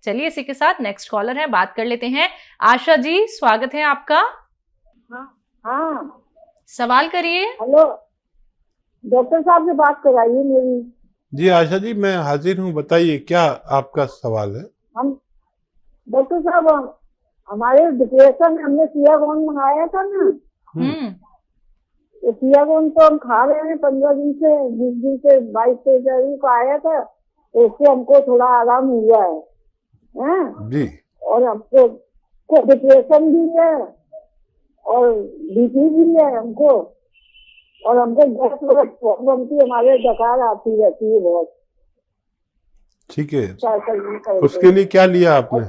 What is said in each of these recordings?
चलिए इसी के साथ नेक्स्ट कॉलर है, बात कर लेते हैं। आशा जी, स्वागत है आपका। हाँ, सवाल करिए। हेलो, डॉक्टर साहब से बात कराइए मेरी। जी आशा जी, मैं हाजिर हूँ, बताइए क्या आपका सवाल है। हम डॉक्टर साहब, हमारे डिप्रेशन में हमने सियागोन मंगाया था ना, तो सियागोन तो हम खा रहे हैं 15 दिन से, 20 दिन से, 22-23 तारीख को आया था, तो उससे हमको थोड़ा आराम हुआ है जी। और हमको डिप्रेशन भी है और बीपी भी है हमको, और हमको गैस वगैरह प्रॉब्लम थी, हमारे डकार आती रहती है बहुत। ठीक है, उसके लिए क्या लिया आपने?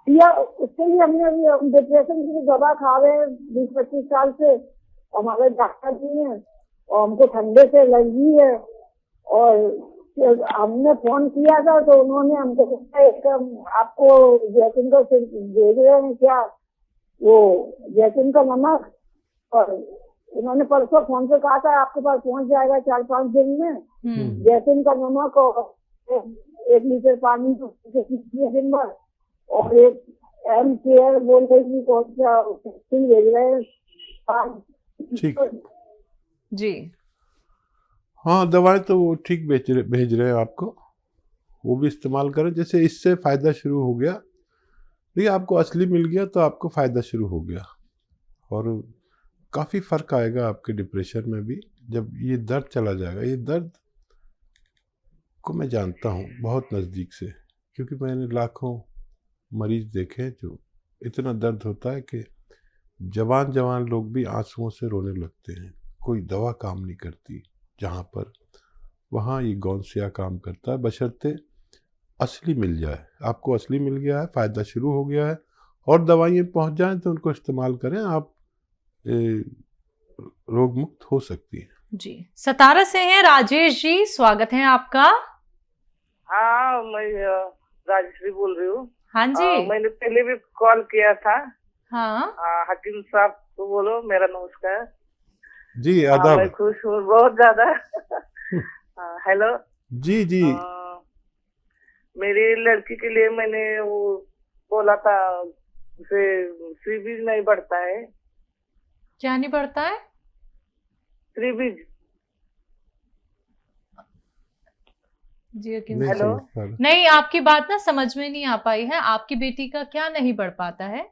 या उसके लिए हमने अभी डिप्रेशन की दवा खा रहे हैं 20-25 साल से, हमारे डॉक्टर जी हैं, और हमको ठंडे से एलर्जी है। और हमने फोन किया था तो उन्होंने हमको एक आपको जैतून का भेज रहे हैं क्या, वो जैतून का नमक, और उन्होंने परसों फोन पे कहा था आपके पास पहुंच जाएगा 4-5 दिन में। जैतून का नमक और 1 लीटर पानी दिन भर, और एक एम केयर बोल रही कौन सा भेज रहे हैं। ठीक जी। हाँ, दवाएं तो वो ठीक भेज रहे हैं आपको, वो भी इस्तेमाल करें। जैसे इससे फ़ायदा शुरू हो गया, देखिए आपको असली मिल गया तो आपको फ़ायदा शुरू हो गया, और काफ़ी फ़र्क आएगा आपके डिप्रेशन में भी जब ये दर्द चला जाएगा। ये दर्द को मैं जानता हूँ बहुत नज़दीक से, क्योंकि मैंने लाखों मरीज देखे जो इतना दर्द होता है कि जवान जवान लोग भी आंसुओं से रोने लगते हैं। कोई दवा काम नहीं करती जहाँ पर, वहाँ ये गौनसिया काम करता है, बशर्ते असली मिल जाए। आपको असली मिल गया है, फ़ायदा शुरू हो गया है, और दवाइयाँ पहुँच जाएं तो उनको इस्तेमाल करें, आप रोग मुक्त हो सकती है। जी। सतारा से हैं राजेश जी, स्वागत है आपका। हाँ, मैं राजेश्वरी बोल रही हूँ। हाँ जी। मैंने पहले भी कॉल किया था। हाँ। हकीम साहब को बोलो मेरा नमस्कार। जी आदाब। मैं खुश हूँ बहुत ज्यादा। हेलो। जी जी। मेरी लड़की के लिए मैंने वो बोला था, उसे श्रीबीज नहीं बढ़ता है। क्या नहीं बढ़ता है? श्रीबीज। जी हेलो। नहीं, आपकी बात ना समझ में नहीं आ पाई है। आपकी बेटी का क्या नहीं बढ़ पाता है?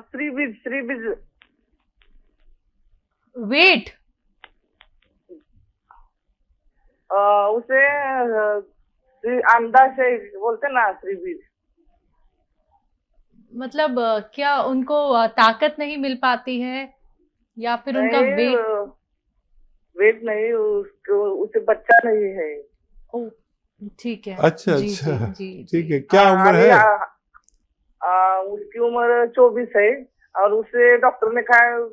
श्रीबीज वेट। उसे अंडा से बोलते ना श्रीबीज। मतलब क्या उनको ताकत नहीं मिल पाती है, या फिर उनका वेट नहीं, उसे बच्चा नहीं है। ओ ठीक है। अच्छा जी, अच्छा जी, ठीक है। क्या उम्र है? उसकी उम्र 24 है, और उसे डॉक्टर ने कहा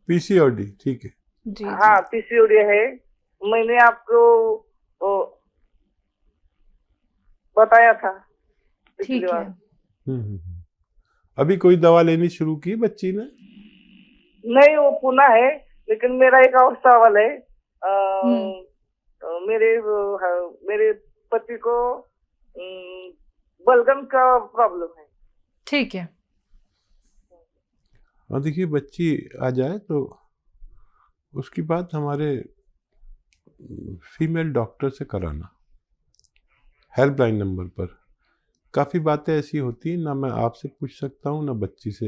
पीसीओडी। ठीक है। जी, हाँ, पीसीओडी है। मैंने आपको बताया था पिछली बार। अभी कोई दवा लेनी शुरू की बच्ची ने? नहीं, वो पुणे है, लेकिन मेरा एक और सवाल है। मेरे पति को बलगम का प्रॉब्लम है। ठीक है। हाँ, देखिए बच्ची आ जाए तो उसकी बात हमारे फीमेल डॉक्टर से कराना। हेल्पलाइन नंबर पर काफ़ी बातें ऐसी होती हैं, ना मैं आपसे पूछ सकता हूँ ना बच्ची से।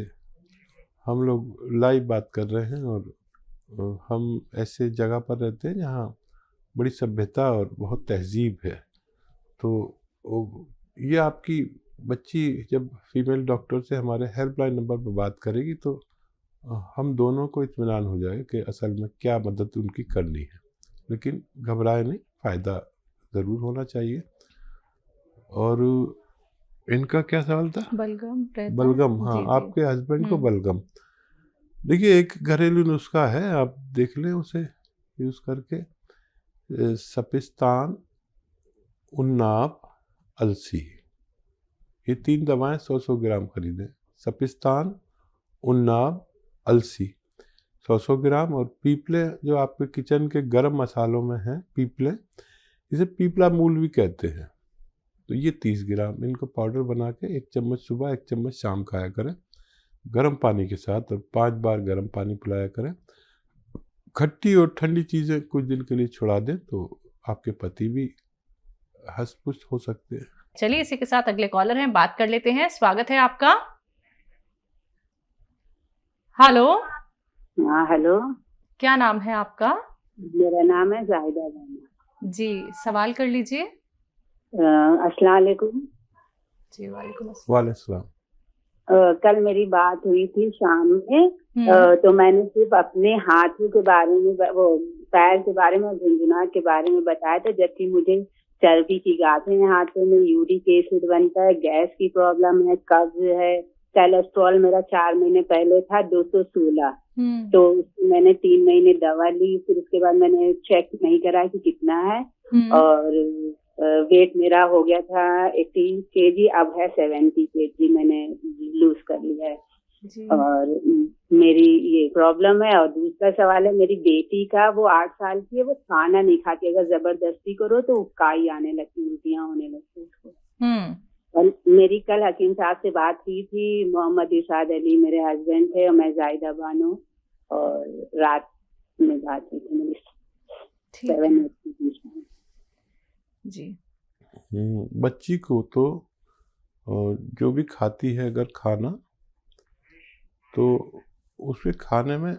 हम लोग लाइव बात कर रहे हैं, और हम ऐसे जगह पर रहते हैं जहाँ बड़ी सभ्यता और बहुत तहजीब है। तो ये आपकी बच्ची जब फीमेल डॉक्टर से हमारे हेल्पलाइन नंबर पर बात करेगी तो हम दोनों को इत्मीनान हो जाएगा कि असल में क्या मदद उनकी करनी है। लेकिन घबराए नहीं, फ़ायदा ज़रूर होना चाहिए। और इनका क्या सवाल था? बलगम। हाँ, आपके हस्बैंड को बलगम। देखिए एक घरेलू नुस्खा है, आप देख लें उसे यूज़ करके। सपिस्तान, उन्नाब, अलसी, ये 3 दवाएं 100-100 ग्राम खरीदें। सपिस्तान, उन्नाब, अलसी 100-100 ग्राम, और पीपले जो आपके किचन के गरम मसालों में हैं, पीपले इसे पीपला मूल भी कहते हैं। तो ये 30 ग्राम, इनको पाउडर बना के 1 चम्मच सुबह 1 चम्मच शाम खाया करें गर्म पानी के साथ, और 5 बार गर्म पानी पिलाया करें। खट्टी और ठंडी चीज़ें कुछ दिन के लिए छुड़ा दें तो आपके पति भी हष्ट-पुष्ट हो सकते हैं। चलिए इसी के साथ अगले कॉलर हैं, बात कर लेते हैं। स्वागत है आपका। हेलो, हाँ हेलो, क्या नाम है आपका? मेरा नाम है जाहिदा बानो। जी, सवाल कर लीजिए। अस्सलाम वालेकुम। जी, वालेकुम अस्सलाम। वालेकुम सलाम। कल मेरी बात हुई थी शाम में, तो मैंने सिर्फ अपने हाथों के बारे में, वो पैर के बारे में, झुंझुना के बारे में बताया था, जबकि मुझे चर्बी की गांठें हैं हाथों में, यूरिक एसिड बनता है, गैस की प्रॉब्लम है, कब्ज है, कोलेस्ट्रॉल मेरा 4 महीने पहले था 216, तो मैंने 3 महीने दवा ली, फिर उसके बाद मैंने चेक नहीं करा कि कितना है, और वेट मेरा हो गया था 80 kg, अब है 70 kg, मैंने लूज कर लिया है। और मेरी ये प्रॉब्लम है। और दूसरा सवाल है मेरी बेटी का, वो 8 साल की है, वो खाना नहीं खाती, अगर जबरदस्ती करो तो उबकाई आने लगती, उल्टियां होने लगती उसको। और मेरी कल हकीम साहब से बात हुई थी, मोहम्मद इरशाद अली मेरे हस्बैंड थे, और मैं जाहिदा बानो, और रात में बात हुई थी मेरी 7 के बीच में। जी। बच्ची को तो जो भी खाती है अगर खाना, तो उसके खाने में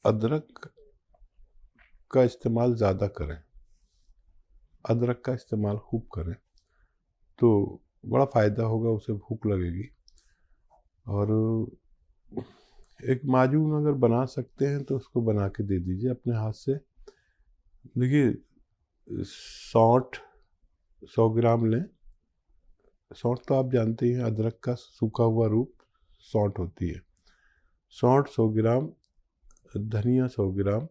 अदरक का इस्तेमाल ज़्यादा करें, अदरक का इस्तेमाल खूब करें तो बड़ा फ़ायदा होगा, उसे भूख लगेगी। और एक माजून अगर बना सकते हैं तो उसको बना के दे दीजिए अपने हाथ से। देखिए, सौंठ 100 ग्राम लें। सौंठ तो आप जानते ही हैं, अदरक का सूखा हुआ रूप सौंठ होती है। सौंठ 100 ग्राम, धनिया 100 ग्राम,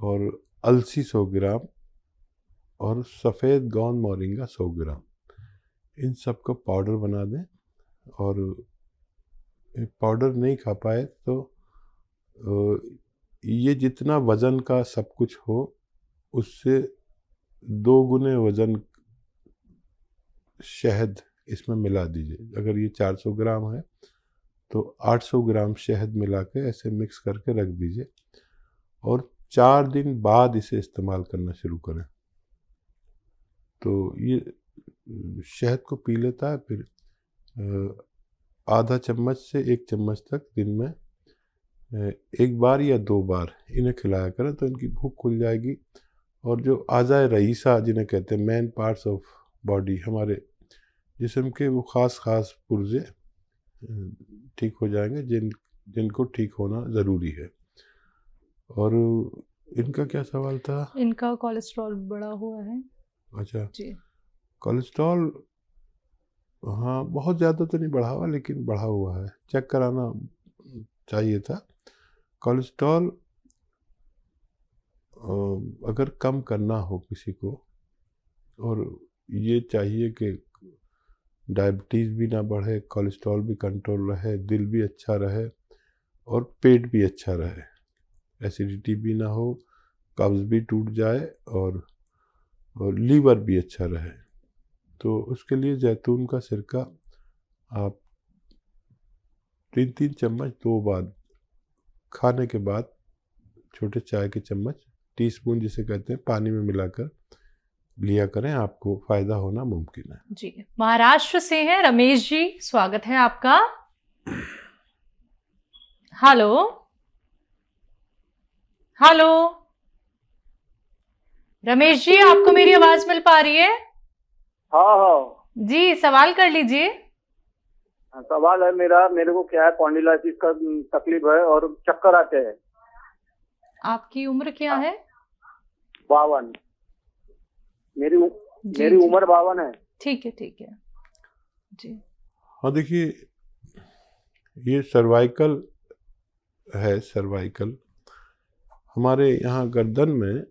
और अलसी 100 ग्राम, और सफ़ेद गोंद मोरिंगा 100 ग्राम, इन सब का पाउडर बना दें। और पाउडर नहीं खा पाए तो ये जितना वज़न का सब कुछ हो उससे 2 गुने वज़न शहद इसमें मिला दीजिए। अगर ये 400 ग्राम है तो 800 ग्राम शहद मिला के ऐसे मिक्स करके रख दीजिए, और 4 दिन बाद इसे इस्तेमाल करना शुरू करें तो ये शहद को पी लेता है। फिर आधा चम्मच से 1 चम्मच तक दिन में 1 बार या 2 बार इन्हें खिलाया करें तो इनकी भूख खुल जाएगी। और जो आज़ाए रईसा जिन्हें कहते हैं, मेन पार्ट्स ऑफ बॉडी, हमारे जिस्म के वो ख़ास पुर्जे ठीक हो जाएंगे जिनको ठीक होना ज़रूरी है। और इनका क्या सवाल था? इनका कोलेस्ट्रॉल बढ़ा हुआ है। अच्छा जी। कोलेस्ट्रॉल, हाँ बहुत ज़्यादा तो नहीं बढ़ा हुआ, लेकिन बढ़ा हुआ है, चेक कराना चाहिए था। कोलेस्ट्रॉल अगर कम करना हो किसी को, और ये चाहिए कि डायबिटीज़ भी ना बढ़े, कोलेस्ट्रॉल भी कंट्रोल रहे, दिल भी अच्छा रहे, और पेट भी अच्छा रहे, एसिडिटी भी ना हो, कब्ज़ भी टूट जाए, और लीवर भी अच्छा रहे, तो उसके लिए जैतून का सिरका आप 3-3 चम्मच 2 बार खाने के बाद, छोटे चाय के चम्मच, टीस्पून जिसे कहते हैं, पानी में मिलाकर लिया करें, आपको फ़ायदा होना मुमकिन है। जी। महाराष्ट्र से हैं रमेश जी, स्वागत है आपका। हेलो हेलो, रमेश जी, आपको मेरी आवाज मिल पा रही है? हाँ जी, सवाल कर लीजिए। सवाल है मेरे को क्या है, स्पॉन्डिलाइटिस का तकलीफ है और चक्कर आते हैं। आपकी उम्र क्या है? 52। मेरी उम्र 52 है। ठीक है जी। हाँ देखिए, ये सर्वाइकल है। सर्वाइकल हमारे यहाँ गर्दन में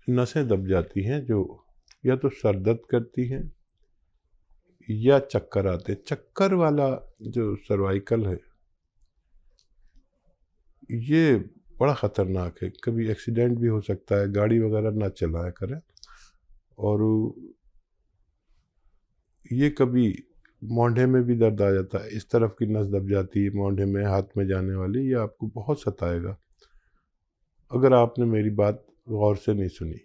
नसें दब जाती हैं, जो या तो सर दर्द करती हैं या चक्कर आते। चक्कर वाला जो सर्वाइकल है, ये बड़ा ख़तरनाक है, कभी एक्सीडेंट भी हो सकता है, गाड़ी वगैरह ना चलाया करें। और ये कभी मोंढे में भी दर्द आ जाता है, इस तरफ की नस दब जाती है मोंढे में, हाथ में जाने वाली, ये आपको बहुत सताएगा अगर आपने मेरी बात गौर से नहीं सुनी।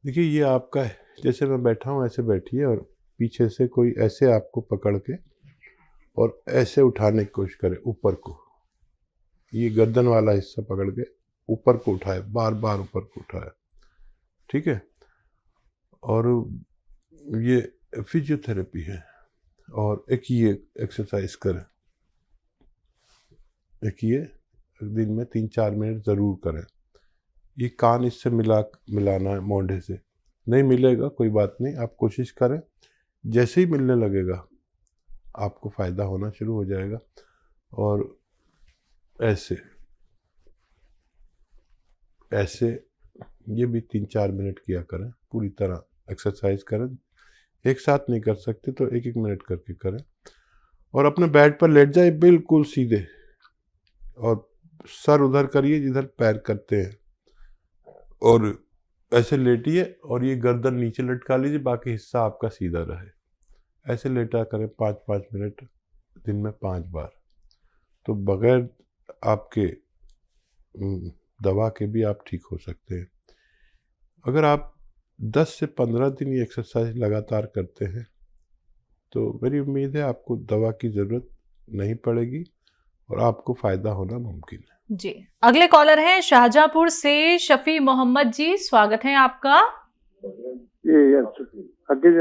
देखिए ये आपका है, जैसे मैं बैठा हूँ ऐसे बैठिए और पीछे से कोई ऐसे आपको पकड़ के और ऐसे उठाने की कोशिश करे ऊपर को, ये गर्दन वाला हिस्सा पकड़ के ऊपर को उठाए, बार बार ऊपर को उठाए, ठीक है। और ये फिजियोथेरेपी है। और एक ये एक्सरसाइज करें, एक ये दिन में 3-4 मिनट ज़रूर करें। ये कान इससे मिलाना है मोंढे से, नहीं मिलेगा कोई बात नहीं, आप कोशिश करें, जैसे ही मिलने लगेगा आपको फ़ायदा होना शुरू हो जाएगा। और ऐसे ऐसे ये भी 3-4 मिनट किया करें, पूरी तरह एक्सरसाइज करें। एक साथ नहीं कर सकते तो 1-1 मिनट करके करें। और अपने बेड पर लेट जाए बिल्कुल सीधे, और सर उधर करिए जिधर पैर करते हैं, और ऐसे लेटिए और ये गर्दन नीचे लटका लीजिए, बाकी हिस्सा आपका सीधा रहे। ऐसे लेटा करें 5-5 मिनट, दिन में 5 बार। तो बगैर आपके दवा के भी आप ठीक हो सकते हैं। अगर आप 10 से 15 दिन ये एक्सरसाइज लगातार करते हैं तो मेरी उम्मीद है आपको दवा की ज़रूरत नहीं पड़ेगी और आपको फ़ायदा होना मुमकिन है। जी, अगले कॉलर हैं शाहजहांपुर से शफी मोहम्मद जी, स्वागत है आपका।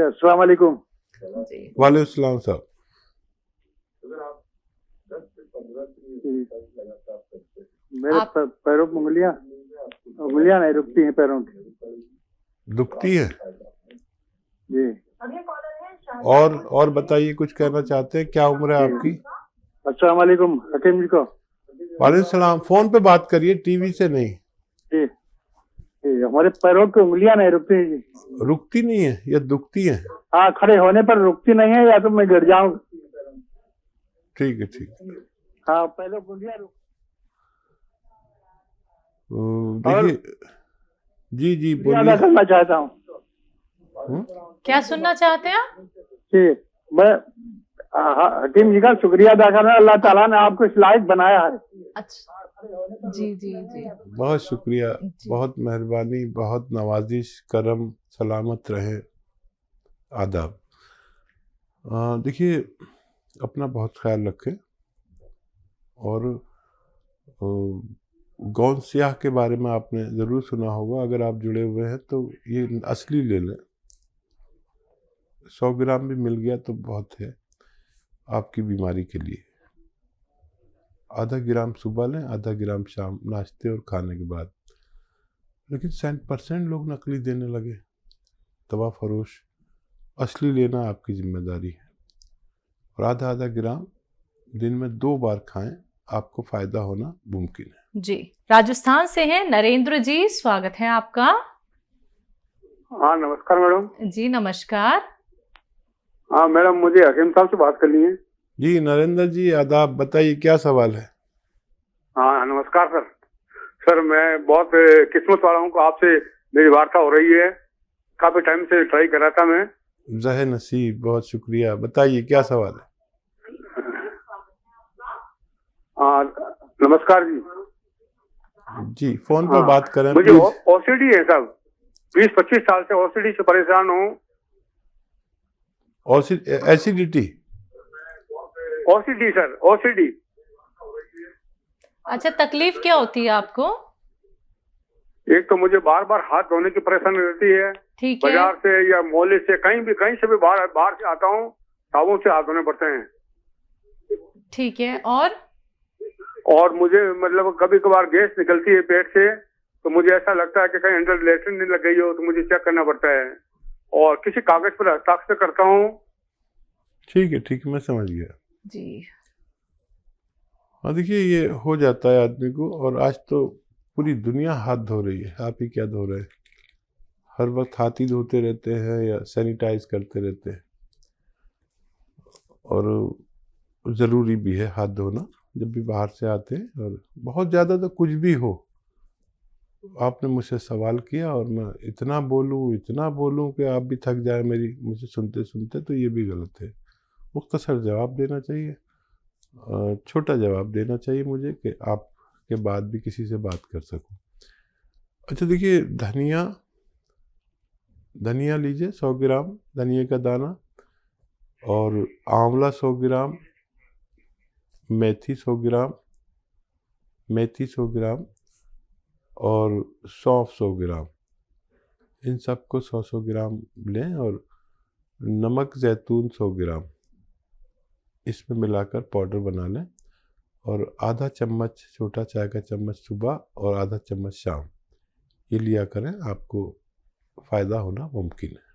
अस्सलाम वालेकुम। वालेकुम सलाम साहब। मेरे पैरों में उंगलियां नहीं रुकती हैं, पैरों की दुखती है जी। और बताइए, कुछ कहना चाहते हैं? क्या उम्र है आपकी? अस्सलाम वालेकुम हकीम जी को। वालेकुम सलाम। फोन पे बात करिए, टीवी से नहीं। जी जी, हमारे पैरों की उंगलियां नहीं रुकती हैं जी। रुकती नहीं है या दुखती है? हाँ, खड़े होने पर रुकती नहीं है, या तो मैं गिर जाऊं। ठीक है, ठीक है। हाँ, पहले उंगलियां देखिए, जी जी अदा बोलिए। करना चाहता हूँ। क्या सुनना चाहते हैं आप? जी, मैं हकीम जी का शुक्रिया अदा करना, अल्लाह ताला ने आपको इस लायक बनाया है। अच्छा, जी जी जी, बहुत शुक्रिया, जी। बहुत मेहरबानी, बहुत नवाजिश, करम, सलामत रहे, आदाब। देखिए, अपना बहुत ख्याल रखें। और गौन स्याह के बारे में आपने ज़रूर सुना होगा, अगर आप जुड़े हुए हैं तो ये असली ले लें। 100 ग्राम भी मिल गया तो बहुत है आपकी बीमारी के लिए। आधा ग्राम सुबह लें, आधा ग्राम शाम नाश्ते और खाने के बाद। लेकिन 100% लोग नकली देने लगे, दवा फरोश। असली लेना आपकी जिम्मेदारी है। और आधा ग्राम दिन में 2 बार खाएं, आपको फ़ायदा होना मुमकिन है। जी, राजस्थान से हैं नरेंद्र जी, स्वागत है आपका। हाँ, नमस्कार मैडम। जी नमस्कार। हाँ मैडम, मुझे हकीम साहब से बात करनी है। जी नरेंद्र जी, आदाब, बताइए क्या सवाल है? हाँ नमस्कार सर। सर मैं बहुत किस्मत वाला हूँ कि आपसे मेरी वार्ता हो रही है। काफी टाइम से ट्राई कर रहा था मैं। ज़हे नसीब, बहुत शुक्रिया। बताइए क्या सवाल है? हाँ नमस्कार जी। जी फोन पर बात करें मुझे प्लीज। ओसीडी है साहब, 20-25 साल से ओसीडी से परेशान हूँ। एसिडिटी? OCD sir, OCD. अच्छा, तकलीफ क्या होती है आपको? एक तो मुझे बार बार हाथ धोने की परेशानी रहती है। ठीक है, बाजार से या मोहल्ले से कहीं से भी बाहर से आता हूँ, साबुन से हाथ धोने पड़ते हैं। ठीक है। और मुझे मतलब कभी कभार गैस निकलती है पेट से, तो मुझे ऐसा लगता है कि कहीं अंदर लेटरिन नहीं लग गई हो, तो मुझे चेक करना पड़ता है। और किसी कागज पर हस्ताक्षर करता हूँ। ठीक है, मैं समझ गया जी। हाँ देखिए, ये हो जाता है आदमी को। और आज तो पूरी दुनिया हाथ धो रही है, आप ही क्या धो रहे हैं? हर वक्त हाथ ही धोते रहते हैं या सैनिटाइज करते रहते हैं। और ज़रूरी भी है हाथ धोना। जब भी बाहर से आते हैं। और बहुत ज़्यादा तो कुछ भी हो, आपने मुझसे सवाल किया और मैं इतना बोलूं कि आप भी थक जाए मुझे सुनते सुनते, तो ये भी गलत है। मुख्तसर जवाब देना चाहिए, छोटा जवाब देना चाहिए मुझे कि आपके बाद भी किसी से बात कर सकूं। अच्छा देखिए, धनिया लीजिए 100 ग्राम धनिया का दाना, और आंवला 100 ग्राम, मेथी 100 ग्राम और सौंफ 100 ग्राम। इन सबको 100 ग्राम लें, और नमक जैतून 100 ग्राम इसमें मिलाकर पाउडर बना लें, और आधा चम्मच, छोटा चाय का चम्मच सुबह और आधा चम्मच शाम, ये लिया करें। आपको फ़ायदा होना मुमकिन है।